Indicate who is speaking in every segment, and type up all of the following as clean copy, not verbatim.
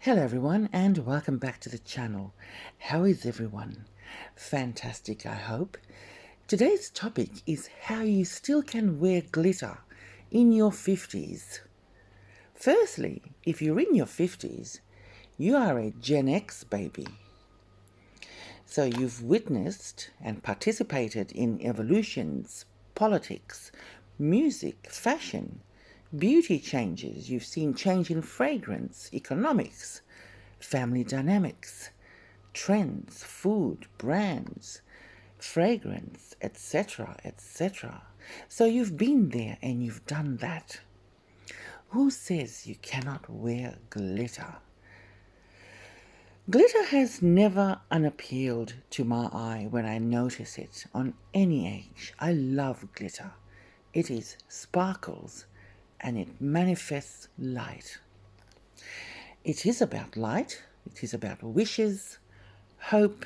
Speaker 1: Hello everyone and welcome back to the channel. How is everyone? Fantastic, I hope. Today's topic is how you still can wear glitter in your 50s. Firstly, if you're in your 50s, you are a Gen X baby. So you've witnessed and participated in evolutions, politics, music, fashion, beauty changes. You've seen change in fragrance, economics, family dynamics, trends, food, brands, fragrance, etc., etc. So you've been there and you've done that. Who says you cannot wear glitter? Glitter has never unappealed to my eye when I notice it on any age. I love glitter. It is sparkles and it manifests light. It is about light. It is about wishes, hope,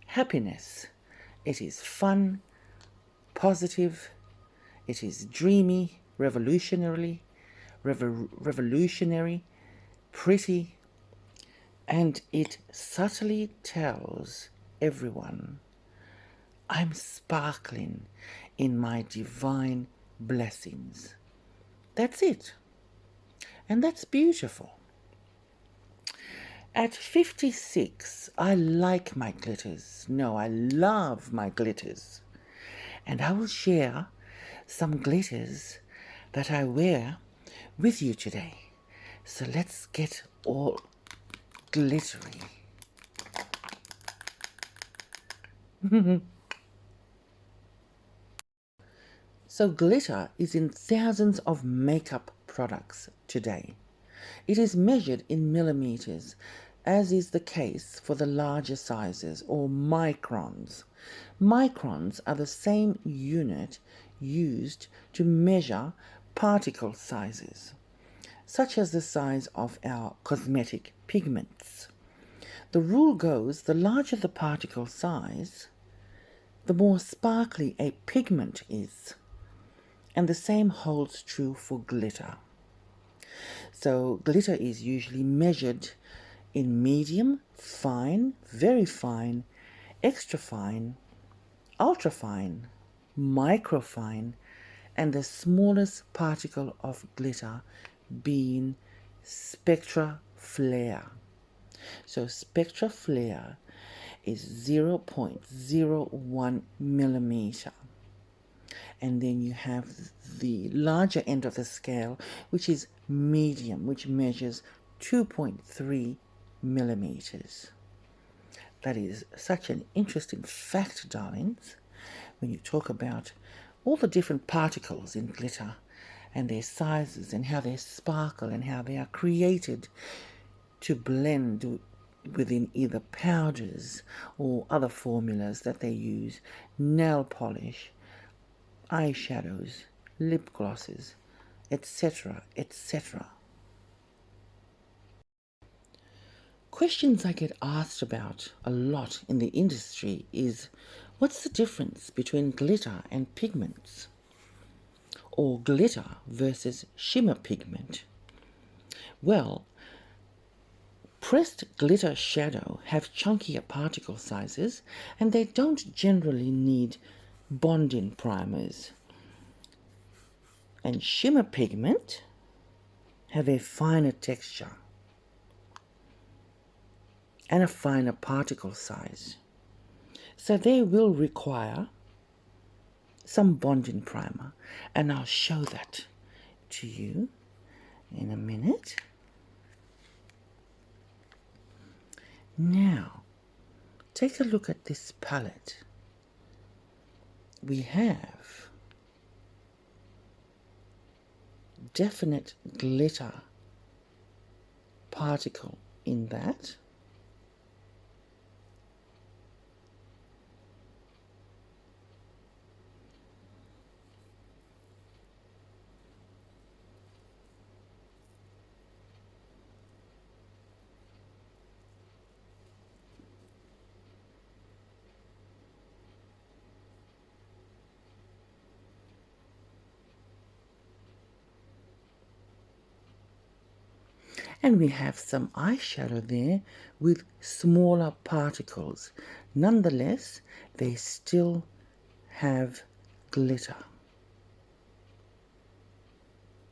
Speaker 1: happiness. It is fun, positive. It is dreamy, revolutionary, pretty, and it subtly tells everyone, I'm sparkling in my divine blessings. That's it. And that's beautiful. At 56, I like my glitters. No, I love my glitters. And I will share some glitters that I wear with you today. So let's get all glittery. So glitter is in thousands of makeup products today. It is measured in millimeters, as is the case for the larger sizes, or microns. Microns are the same unit used to measure particle sizes, such as the size of our cosmetic pigments. The rule goes, the larger the particle size, the more sparkly a pigment is. And the same holds true for glitter. So glitter is usually measured in medium, fine, very fine, extra fine, ultra fine, microfine, and the smallest particle of glitter being spectra flare. So spectra flare is 0.01 millimeter. And then you have the larger end of the scale, which is medium, which measures 2.3 millimeters. That is such an interesting fact, darlings, when you talk about all the different particles in glitter and their sizes and how they sparkle and how they are created to blend within either powders or other formulas that they use, nail polish, eyeshadows, lip glosses, etc., etc. Questions I get asked about a lot in the industry is, what's the difference between glitter and pigments? Or glitter versus shimmer pigment? Well, pressed glitter shadow have chunkier particle sizes and they don't generally need bonding primers. And shimmer pigment have a finer texture and a finer particle size. So they will require some bonding primer, and I'll show that to you in a minute. Now, take a look at this palette. We have definite glitter particle in that. And we have some eyeshadow there with smaller particles. Nonetheless, they still have glitter.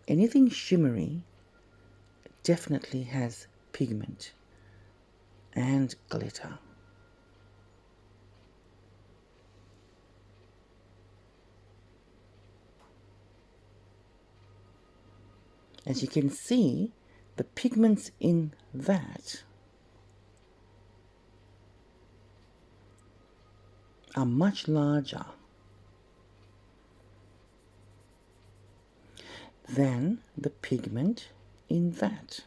Speaker 1: Anything shimmery definitely has pigment and glitter. As you can see, the pigments in that are much larger than the pigment in that.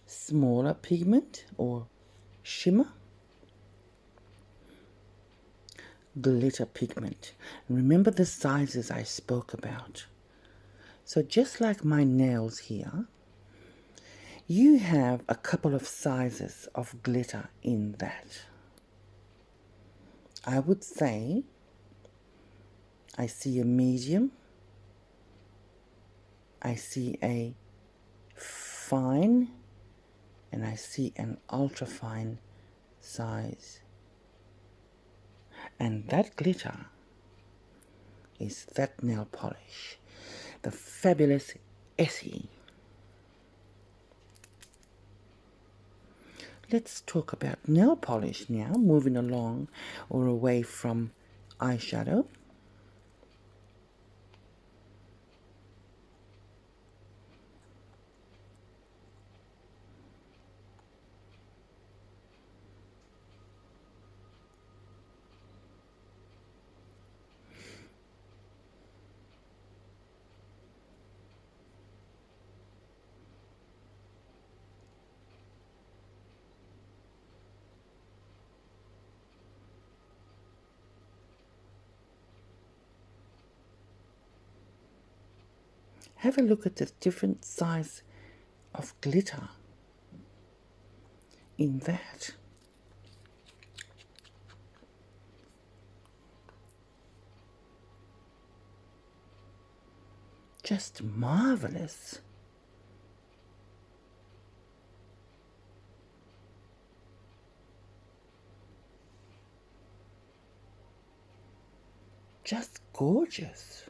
Speaker 1: Smaller pigment or shimmer, glitter pigment. Remember the sizes I spoke about. So just like my nails here, you have a couple of sizes of glitter in that. I would say I see a medium, I see a fine, and I see an ultra fine size. And that glitter is that nail polish, the fabulous Essie. Let's talk about nail polish now, moving along or away from eyeshadow. Have a look at the different size of glitter in that. Just marvelous. Just gorgeous.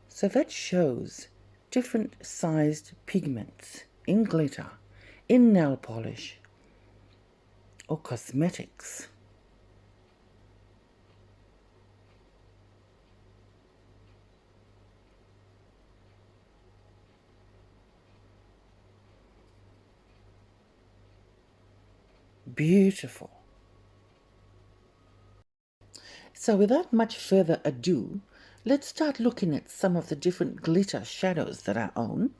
Speaker 1: So that shows different sized pigments in glitter, in nail polish, or cosmetics. Beautiful. So without much further ado, let's start looking at some of the different glitter shadows that I own,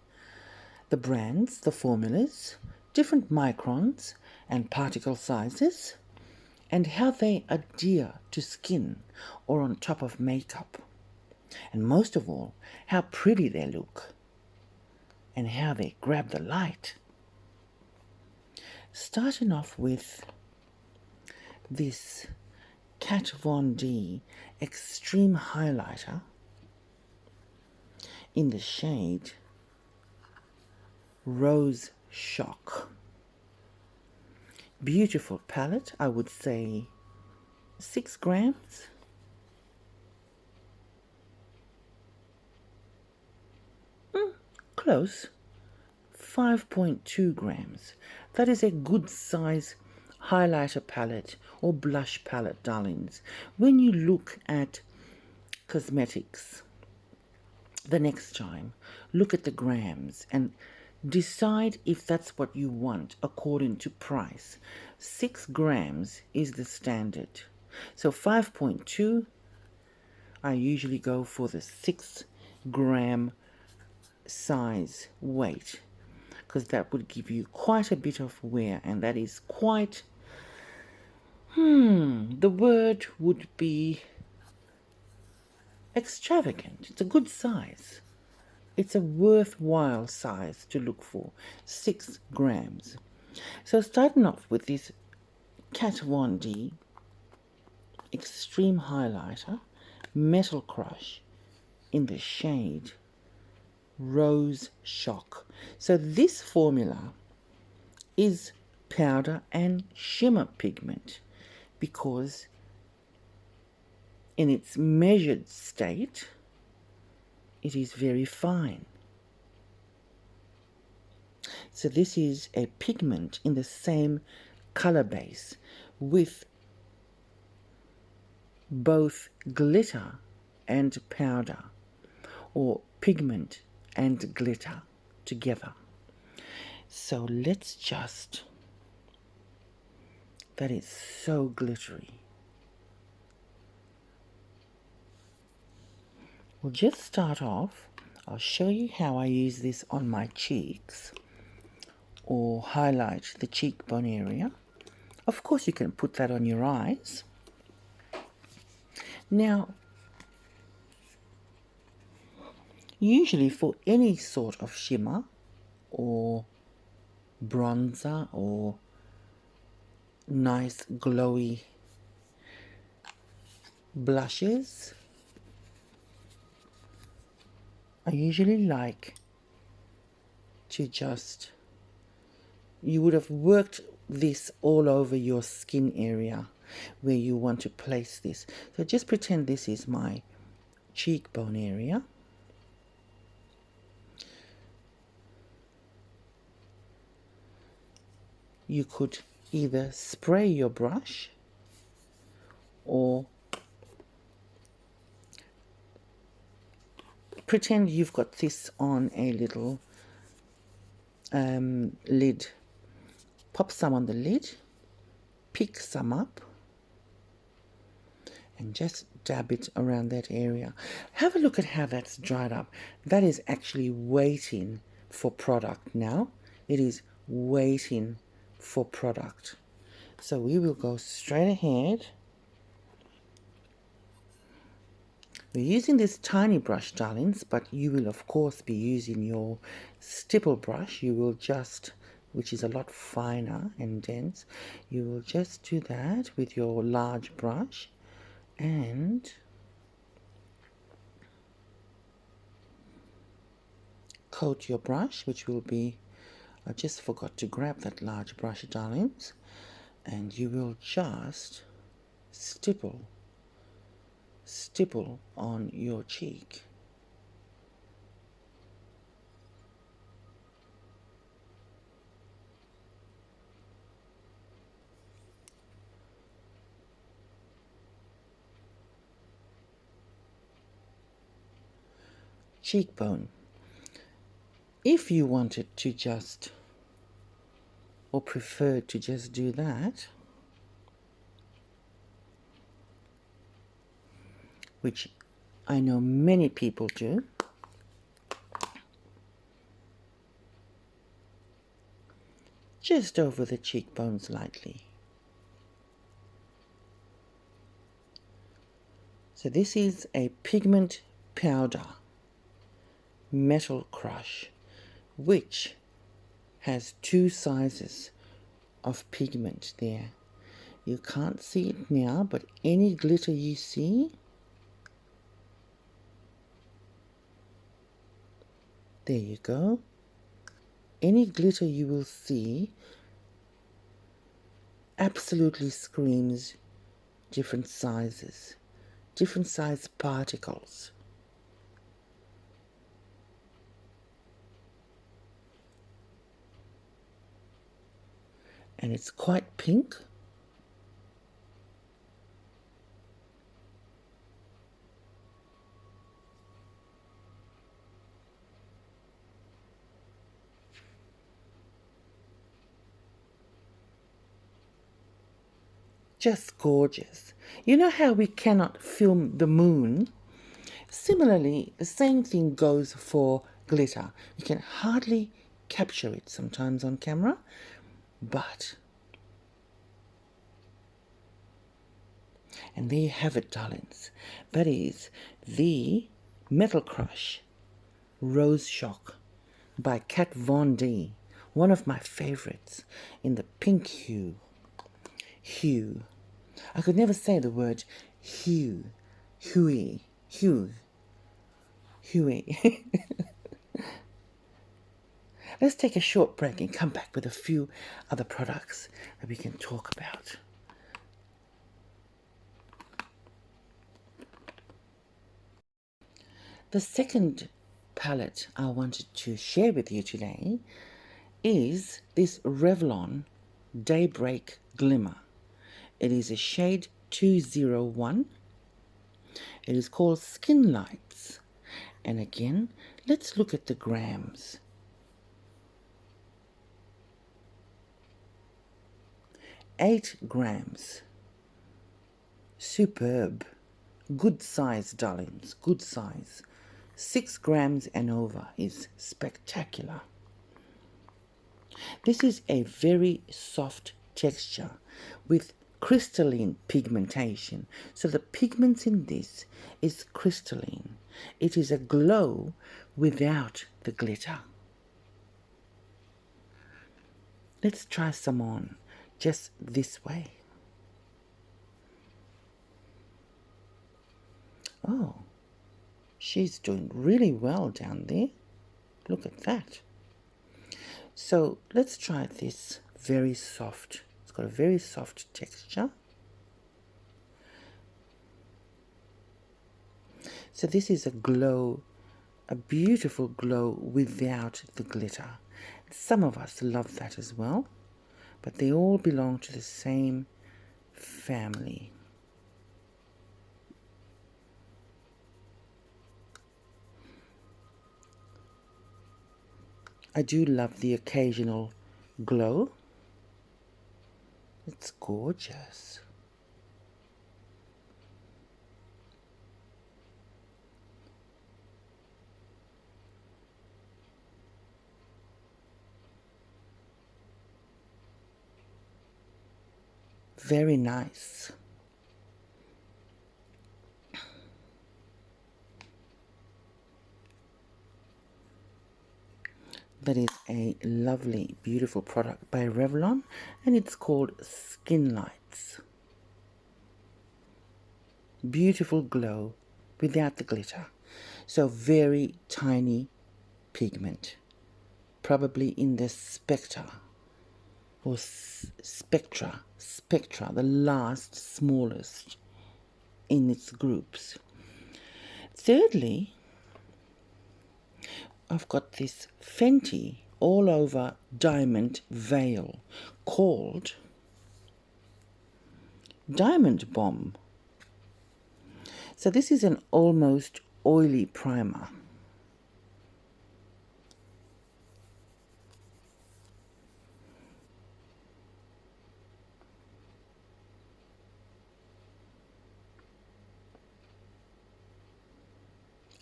Speaker 1: the brands, the formulas, different microns and particle sizes, and how they adhere to skin or on top of makeup. And most of all, how pretty they look and how they grab the light. Starting off with this Kat Von D Extreme Highlighter in the shade Rose Shock. Beautiful palette, I would say 6 grams. Close. 5.2 grams. That is a good size highlighter palette or blush palette, darlings. When you look at cosmetics the next time, look at the grams and decide if that's what you want according to price. 6 grams is the standard. So 5.2, I usually go for the 6 gram size weight, because that would give you quite a bit of wear, and that is quite The word would be extravagant. It's a good size. It's a worthwhile size to look for. 6 grams. So starting off with this Kat Von D Extreme Highlighter Metal Crush in the shade Rose Shock. So this formula is powder and shimmer pigment because in its measured state it is very fine. So this is a pigment in the same color base with both glitter and powder, or pigment and glitter together. So let's just, that is so glittery. We'll just start off. I'll show you how I use this on my cheeks or highlight the cheekbone area. Of course you can put that on your eyes. Now, usually for any sort of shimmer or bronzer or nice glowy blushes, I usually like to just, you would have worked this all over your skin area where you want to place this. So just pretend this is my cheekbone area. You could either spray your brush or pretend you've got this on a little lid. Pop some on the lid, pick some up, and just dab it around that area. Have a look at how that's dried up. That is actually waiting for product now. It is waiting for product. So we will go straight ahead. We're using this tiny brush, darlings, but you will of course be using your stipple brush. You will just, which is a lot finer and dense, you will just do that with your large brush and coat your brush, which will be, I just forgot to grab that large brush, darlings, and you will just stipple on your cheek. Cheekbone. If you wanted to just, or preferred to just do that, which I know many people do, just over the cheekbones lightly. So this is a pigment powder Metal Crush, which has 2 sizes of pigment there. You can't see it now, but any glitter you see, there you go. Any glitter you will see absolutely screams different sizes, different size particles. And it's quite pink. Just gorgeous. You know how we cannot film the moon? Similarly, the same thing goes for glitter. You can hardly capture it sometimes on camera, but And there you have it, darlings. That is the Metal Crush Rose Shock by Kat Von D. One of my favorites in the pink hue. Hue. I could never say the word hue. Huey. Hue. Huey. Let's take a short break and come back with a few other products that we can talk about. The second palette I wanted to share with you today is this Revlon Daybreak Glimmer. It is a shade 201. It is called Skin Lights. And again, let's look at the grams. 8 grams. Superb. Good size, darlings. Good size. 6 grams and over is spectacular. This is a very soft texture with crystalline pigmentation. So the pigments in this is crystalline. It is a glow without the glitter. Let's try some on just this way. Oh, she's doing really well down there. Look at that. So let's try this very soft. It's got a very soft texture. So this is a glow, a beautiful glow without the glitter. Some of us love that as well, but they all belong to the same family. I do love the occasional glow. It's gorgeous. Very nice. That is a lovely, beautiful product by Revlon, and it's called Skin Lights. Beautiful glow without the glitter. So very tiny pigment, probably in the spectra, or spectra, the last smallest in its groups. Thirdly, I've got this Fenty all over diamond veil called Diamond Bomb. So this is an almost oily primer.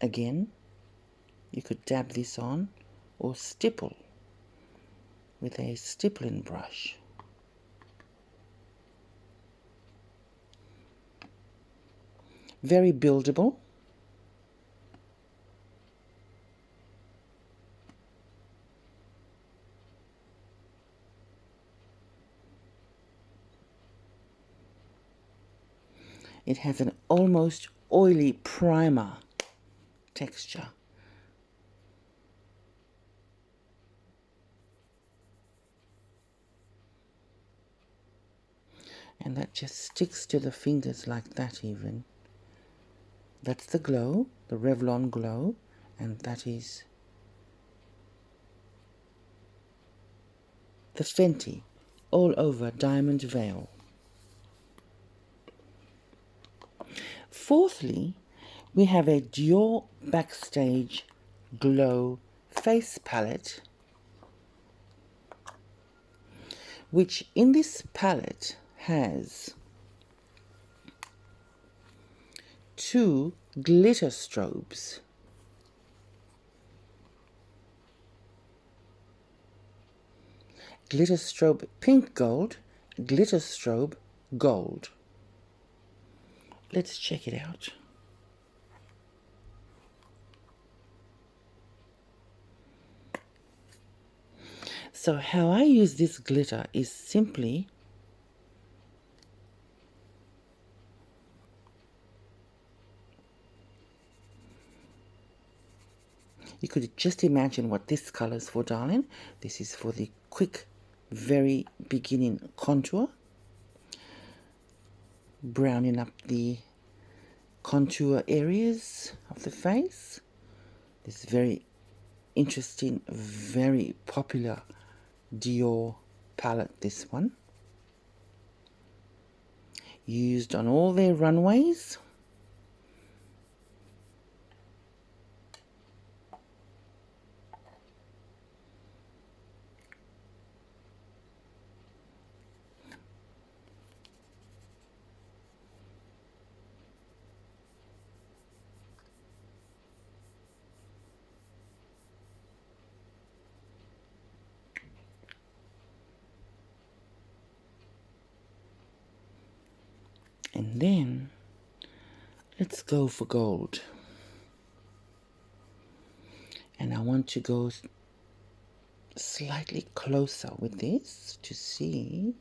Speaker 1: Again, you could dab this on or stipple with a stippling brush. Very buildable. It has an almost oily primer texture. And that just sticks to the fingers like that even. That's the glow, the Revlon glow, and that is the Fenty all over diamond veil. Fourthly, we have a Dior Backstage Glow face palette, which in this palette has 2 glitter strobes. Glitter strobe pink gold, glitter strobe gold. Let's check it out. So how I use this glitter is simply you could just imagine what this color is for, darling. This is for the quick, very beginning contour. Browning up the contour areas of the face. This very interesting, very popular Dior palette, this one. Used on all their runways. And then let's go for gold. And I want to go slightly closer with this to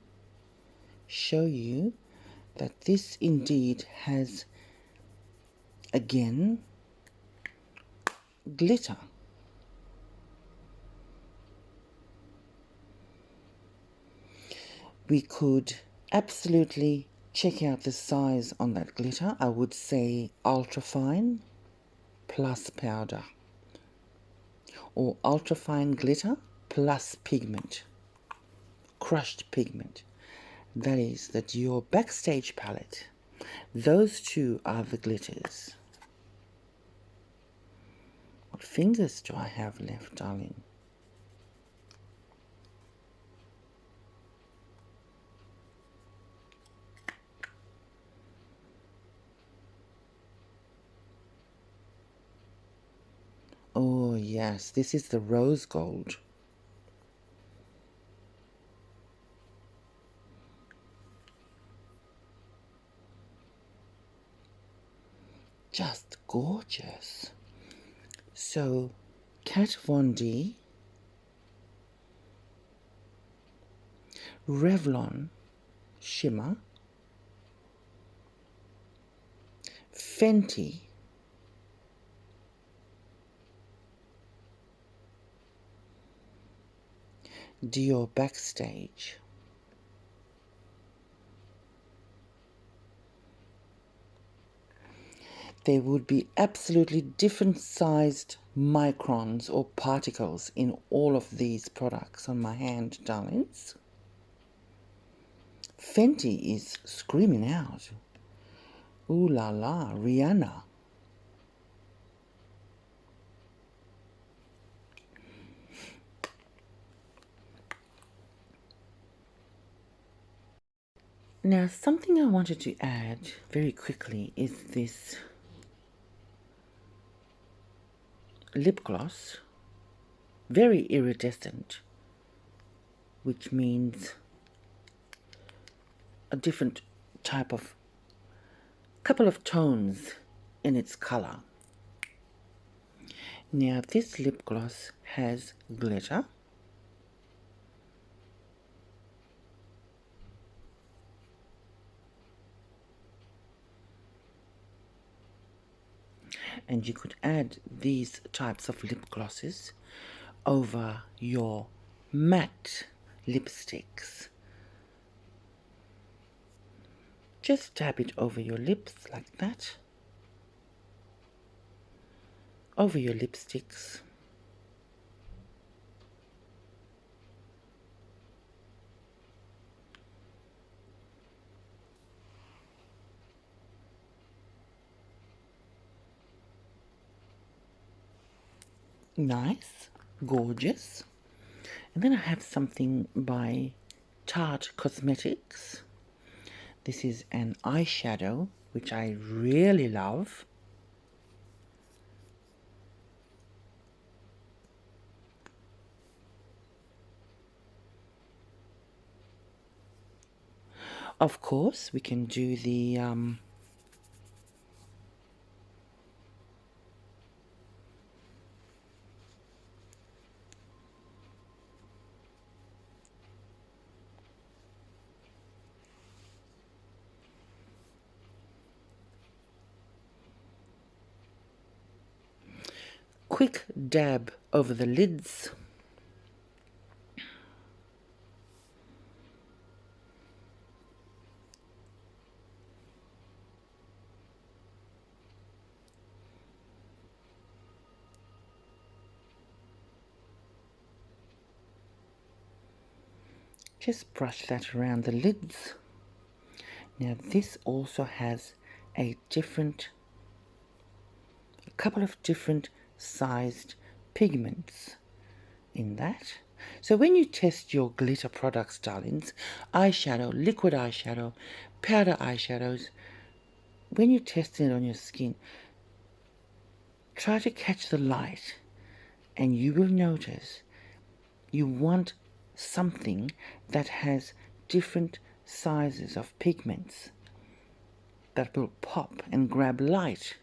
Speaker 1: show you that this indeed has, again, glitter. We could absolutely check out the size on that glitter. I would say ultra fine plus powder, or ultra fine glitter plus pigment, crushed pigment. That is the Dior Backstage palette. Those two are the glitters. What fingers do I have left, darling? Oh yes, this is the rose gold. Just gorgeous. So, Kat Von D, Revlon Shimmer, Fenty, Dior Backstage, there would be absolutely different sized microns or particles in all of these products on my hand, darlings. Fenty is screaming out. Ooh la la, Rihanna. Now, something I wanted to add very quickly is this lip gloss, very iridescent, which means a different type of couple of tones in its color. Now, this lip gloss has glitter. And you could add these types of lip glosses over your matte lipsticks. Just tap it over your lips like that. Over your lipsticks. Nice, gorgeous. And then I have something by Tarte Cosmetics. This is an eyeshadow, which I really love. Of course, we can do the quick dab over the lids. Just brush that around the lids. Now this also has a couple of different sized pigments in that. So when you test your glitter products, darlings, eyeshadow, liquid eyeshadow, powder eyeshadows, when you're testing it on your skin, try to catch the light and you will notice you want something that has different sizes of pigments that will pop and grab light.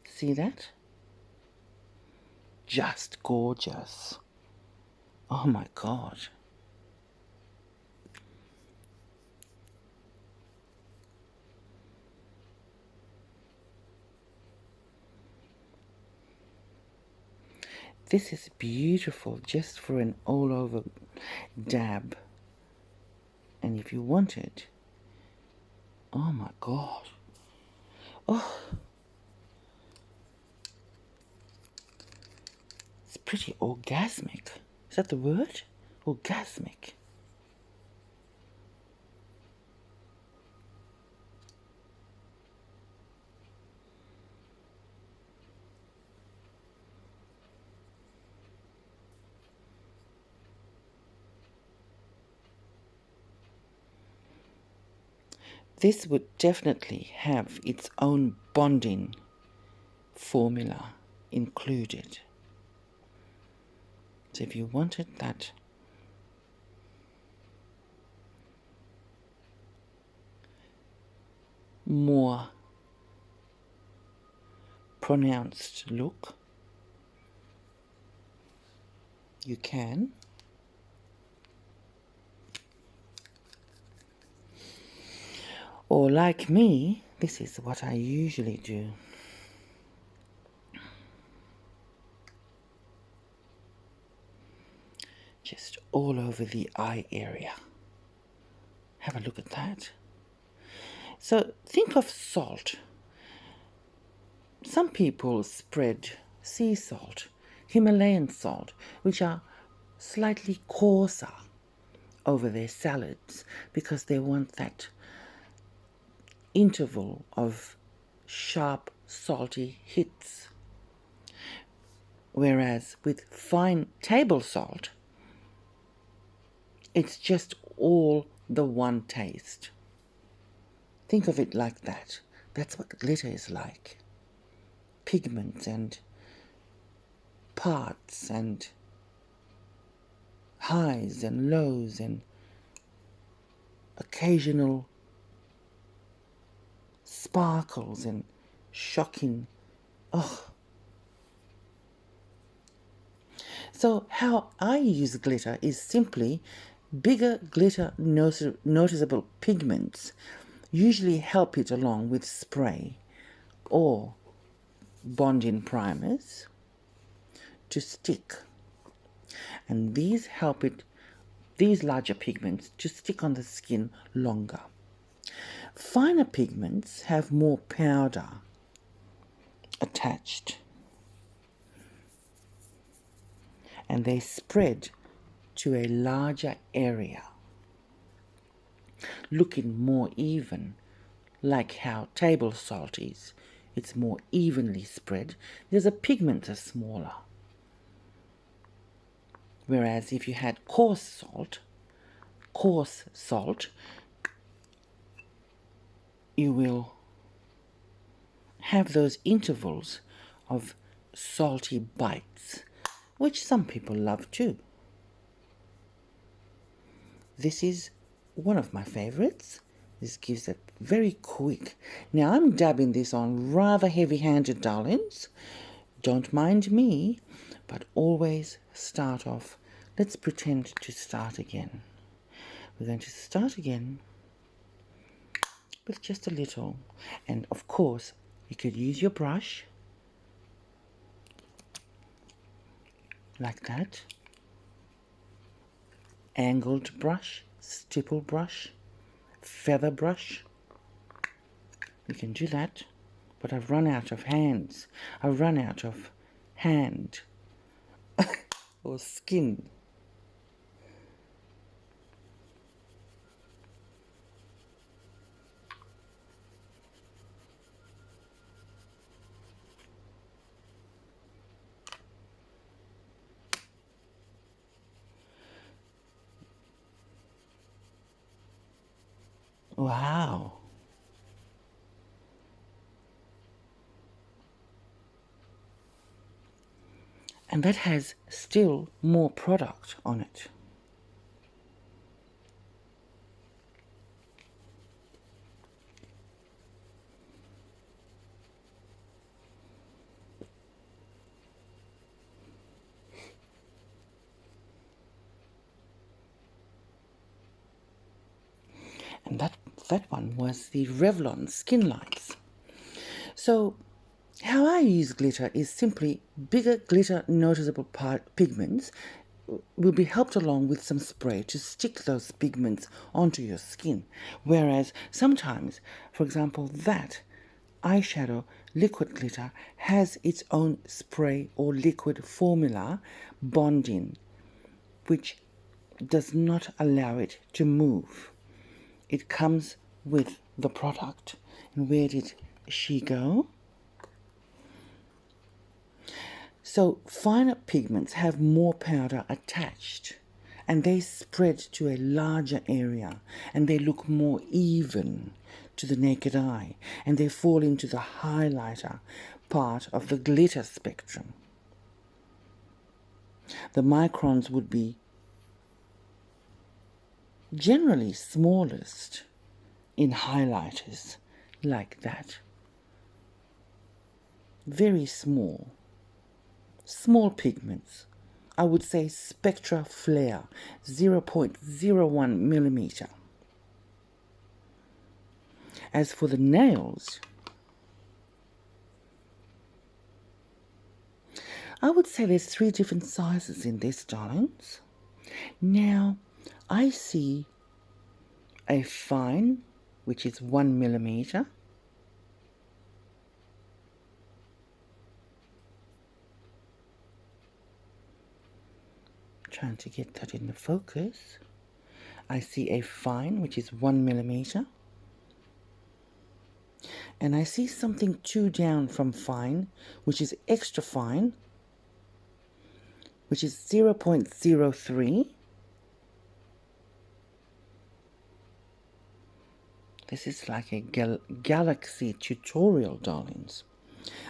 Speaker 1: See that? Just gorgeous. Oh my God. This is beautiful just for an all over dab. And if you want it, oh my God. Oh, it's pretty orgasmic. Is that the word? Orgasmic. This would definitely have its own bonding formula included. So if you wanted that more pronounced look, you can. Or like me, this is what I usually do. Just all over the eye area. Have a look at that. So think of salt. Some people spread sea salt, Himalayan salt, which are slightly coarser over their salads because they want that interval of sharp, salty hits. Whereas with fine table salt, it's just all the one taste. Think of it like that. That's what glitter is like. Pigments and parts and highs and lows and occasional sparkles and shocking. Oh. So how I use glitter is simply bigger glitter noticeable pigments usually help it along with spray or bonding primers to stick. And these help these larger pigments to stick on the skin longer. Finer pigments have more powder attached and they spread to a larger area, looking more even, like how table salt is. It's more evenly spread because the pigments are smaller. Whereas if you had coarse salt, you will have those intervals of salty bites, which some people love too. This is one of my favorites. This gives it very quick. Now I'm dabbing this on rather heavy-handed, darlings. Don't mind me, but always start off. Let's pretend to start again. We're going to start again with just a little. And of course, you could use your brush like that. Angled brush, stipple brush, feather brush. You can do that, but I've run out of hands. I've run out of hand or skin. Wow. And that has still more product on it. And that one was the Revlon Skin Lights. So how I use glitter is simply bigger glitter noticeable pigments will be helped along with some spray to stick those pigments onto your skin. Whereas sometimes, for example, that eyeshadow liquid glitter has its own spray or liquid formula bonding, which does not allow it to move. It comes with the product. And where did she go? So finer pigments have more powder attached and they spread to a larger area and they look more even to the naked eye and they fall into the highlighter part of the glitter spectrum. The microns would be generally smallest in highlighters like that. Very small. Small pigments. I would say Spectra Flare 0.01 millimeter. As for the nails, I would say there's 3 different sizes in this, darlings. Now, I see a fine, which is 1 millimeter. Trying to get that in the focus. I see a fine, which is 1 millimeter. And I see something 2 down from fine, which is extra fine, which is 0.03. This is like a galaxy tutorial, darlings.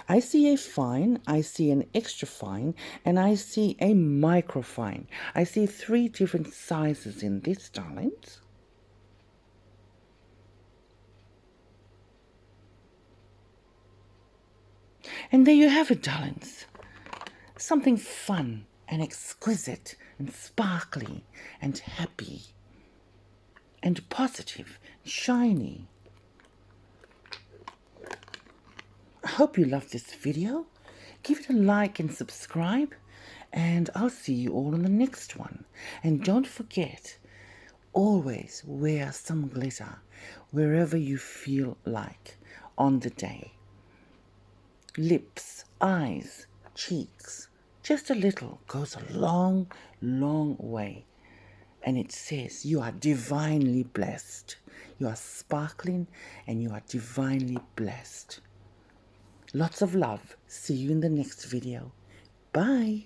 Speaker 1: I see a fine, I see an extra fine, and I see a microfine. I see 3 different sizes in this, darlings. And there you have it, darlings. Something fun and exquisite and sparkly and happy and positive, shiny. I hope you loved this video. Give it a like and subscribe, and I'll see you all in the next one. And don't forget, always wear some glitter wherever you feel like on the day. Lips, eyes, cheeks, just a little goes a long, long way. And it says you are divinely blessed. You are sparkling and you are divinely blessed. Lots of love. See you in the next video. Bye.